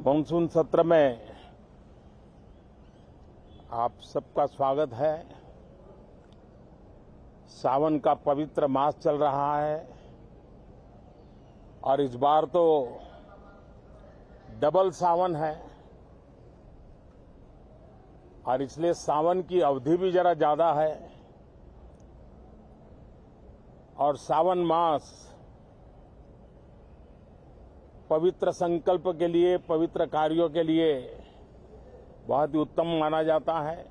Monsoon सत्र में आप सबका स्वागत है। सावन का पवित्र मास चल रहा है और इस बार तो डबल सावन है और इसलिए सावन की अवधि भी जरा ज्यादा है और सावन मास पवित्र संकल्प के लिए, पवित्र कार्यों के लिए बहुत ही उत्तम माना जाता है।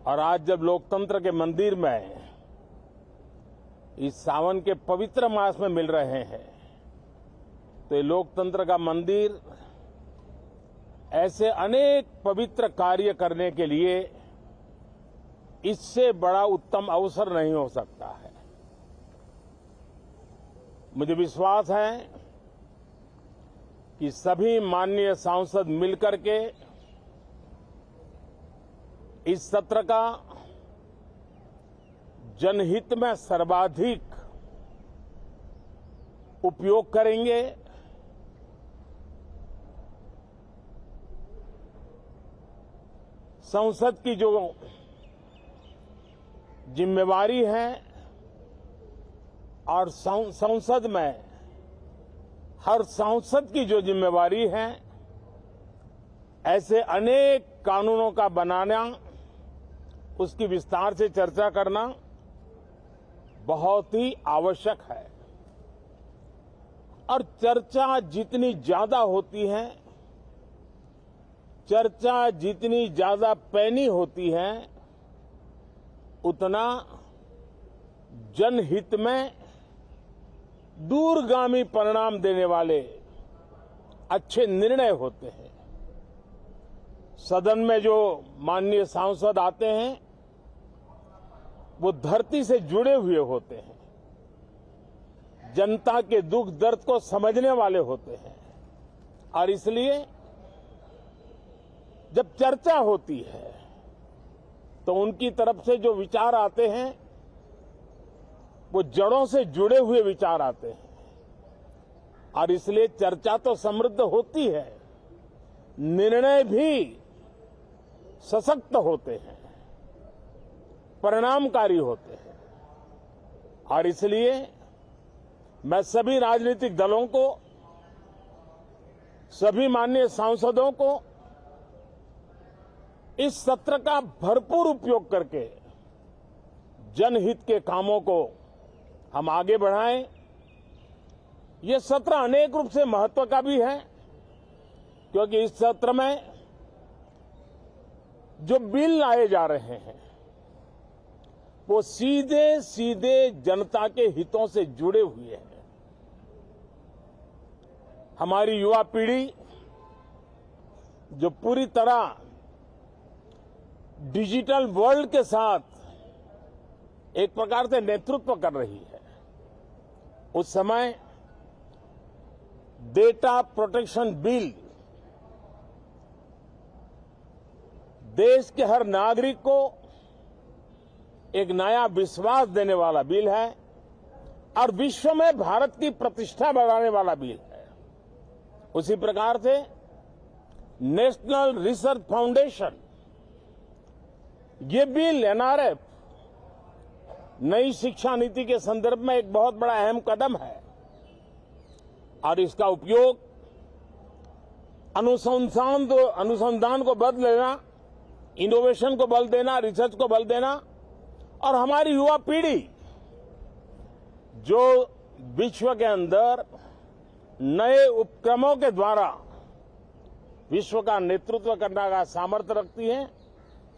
और आज जब लोकतंत्र के मंदिर में इस सावन के पवित्र मास में मिल रहे हैं तो ये लोकतंत्र का मंदिर ऐसे अनेक पवित्र कार्य करने के लिए इससे बड़ा उत्तम अवसर नहीं हो सकता है। मुझे विश्वास है कि सभी माननीय सांसद मिलकर के इस सत्र का जनहित में सर्वाधिक उपयोग करेंगे। संसद की जो जिम्मेवारी है और संसद में हर सांसद की जो जिम्मेवारी है, ऐसे अनेक कानूनों का बनाना, उसकी विस्तार से चर्चा करना बहुत ही आवश्यक है। और चर्चा जितनी ज्यादा होती है, चर्चा जितनी ज्यादा पैनी होती है, उतना जनहित में दूरगामी परिणाम देने वाले अच्छे निर्णय होते हैं। सदन में जो माननीय सांसद आते हैं वो धरती से जुड़े हुए होते हैं, जनता के दुख दर्द को समझने वाले होते हैं और इसलिए जब चर्चा होती है तो उनकी तरफ से जो विचार आते हैं वो जड़ों से जुड़े हुए विचार आते हैं और इसलिए चर्चा तो समृद्ध होती है, निर्णय भी सशक्त होते हैं, परिणामकारी होते हैं। और इसलिए मैं सभी राजनीतिक दलों को, सभी माननीय सांसदों को इस सत्र का भरपूर उपयोग करके जनहित के कामों को हम आगे बढ़ाएं। ये सत्र अनेक रूप से महत्व का भी है क्योंकि इस सत्र में जो बिल लाए जा रहे हैं वो सीधे सीधे जनता के हितों से जुड़े हुए हैं। हमारी युवा पीढ़ी जो पूरी तरह डिजिटल वर्ल्ड के साथ एक प्रकार से नेतृत्व कर रही है, उस समय डेटा प्रोटेक्शन बिल देश के हर नागरिक को एक नया विश्वास देने वाला बिल है और विश्व में भारत की प्रतिष्ठा बढ़ाने वाला बिल है। उसी प्रकार से नेशनल रिसर्च फाउंडेशन, ये बिल एनआरएफ नई शिक्षा नीति के संदर्भ में एक बहुत बड़ा अहम कदम है और इसका उपयोग अनुसंधान को बल देना, इनोवेशन को बल देना, रिसर्च को बल देना और हमारी युवा पीढ़ी जो विश्व के अंदर नए उपक्रमों के द्वारा विश्व का नेतृत्व करने का सामर्थ्य रखती है,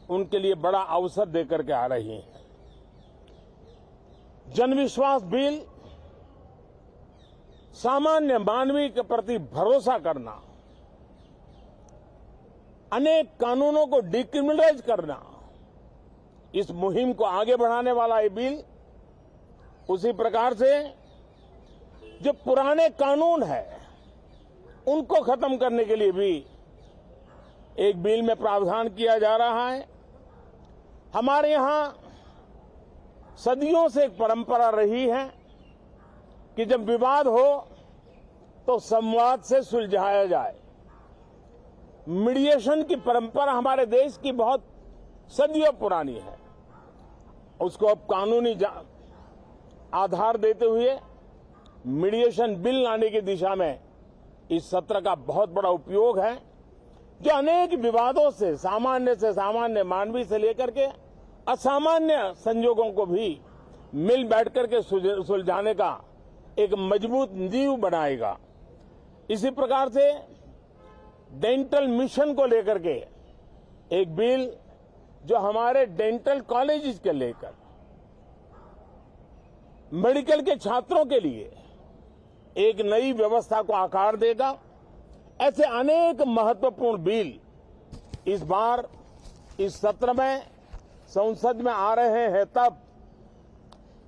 उनके लिए बड़ा अवसर देकर के आ रही है। जनविश्वास बिल सामान्य मानवीय के प्रति भरोसा करना, अनेक कानूनों को डिक्रिमिनलाइज करना, इस मुहिम को आगे बढ़ाने वाला ये बिल, उसी प्रकार से जो पुराने कानून है उनको खत्म करने के लिए भी एक बिल में प्रावधान किया जा रहा है। हमारे यहां सदियों से एक परंपरा रही है कि जब विवाद हो तो संवाद से सुलझाया जाए। मीडिएशन की परंपरा हमारे देश की बहुत सदियों पुरानी है। उसको अब कानूनी आधार देते हुए मीडिएशन बिल लाने की दिशा में इस सत्र का बहुत बड़ा उपयोग है, जो अनेक विवादों से सामान्य मानवीय से लेकर के असामान्य संजोगों को भी मिल बैठ करके सुलझाने का एक मजबूत नींव बनाएगा। इसी प्रकार से डेंटल मिशन को लेकर के एक बिल जो हमारे डेंटल कॉलेजेस के लेकर मेडिकल के छात्रों के लिए एक नई व्यवस्था को आकार देगा। ऐसे अनेक महत्वपूर्ण बिल इस बार इस सत्र में संसद में आ रहे हैं। तब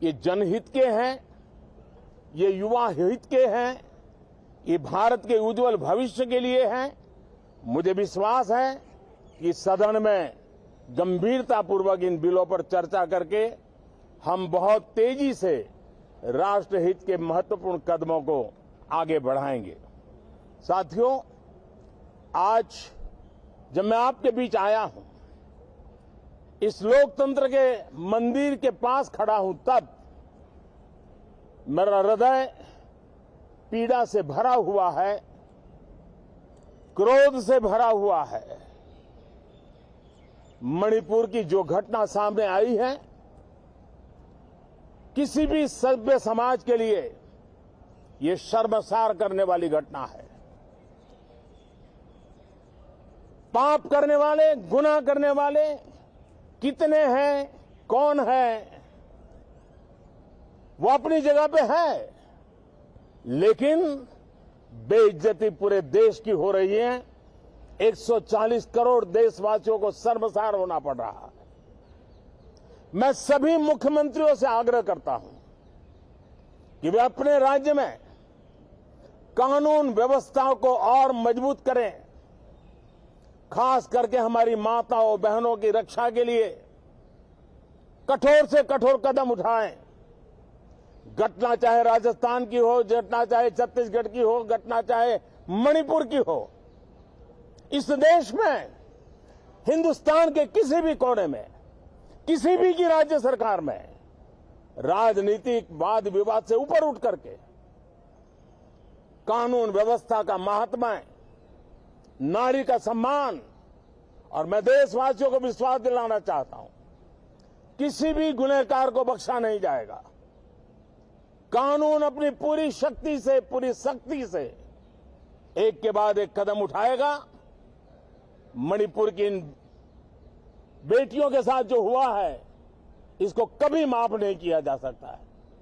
ये जनहित के हैं, ये युवा हित के हैं, ये भारत के उज्जवल भविष्य के लिए हैं। मुझे विश्वास है कि सदन में गंभीरतापूर्वक इन बिलों पर चर्चा करके हम बहुत तेजी से राष्ट्रहित के महत्वपूर्ण कदमों को आगे बढ़ाएंगे। साथियों, आज जब मैं आपके बीच आया हूं, इस लोकतंत्र के मंदिर के पास खड़ा हूं, तब मेरा हृदय पीड़ा से भरा हुआ है, क्रोध से भरा हुआ है। मणिपुर की जो घटना सामने आई है, किसी भी सभ्य समाज के लिए ये शर्मसार करने वाली घटना है। पाप करने वाले, गुनाह करने वाले कितने हैं, कौन है, वो अपनी जगह पे है, लेकिन बेइज्जती पूरे देश की हो रही है। 140 करोड़ देशवासियों को शर्मसार होना पड़ रहा है। मैं सभी मुख्यमंत्रियों से आग्रह करता हूं कि वे अपने राज्य में कानून व्यवस्थाओं को और मजबूत करें, खास करके हमारी माताओं बहनों की रक्षा के लिए कठोर से कठोर कदम उठाएं। घटना चाहे राजस्थान की हो, घटना चाहे छत्तीसगढ़ की हो, घटना चाहे मणिपुर की हो, इस देश में, हिंदुस्तान के किसी भी कोने में, किसी भी की राज्य सरकार में राजनीतिक वाद विवाद से ऊपर उठ करके कानून व्यवस्था का महात्म्य, नारी का सम्मान, और मैं देशवासियों को विश्वास दिलाना चाहता हूं, किसी भी गुनहगार को बख्शा नहीं जाएगा। कानून अपनी पूरी शक्ति से, पूरी सख्ती से एक के बाद एक कदम उठाएगा। मणिपुर की इन बेटियों के साथ जो हुआ है, इसको कभी माफ नहीं किया जा सकता है।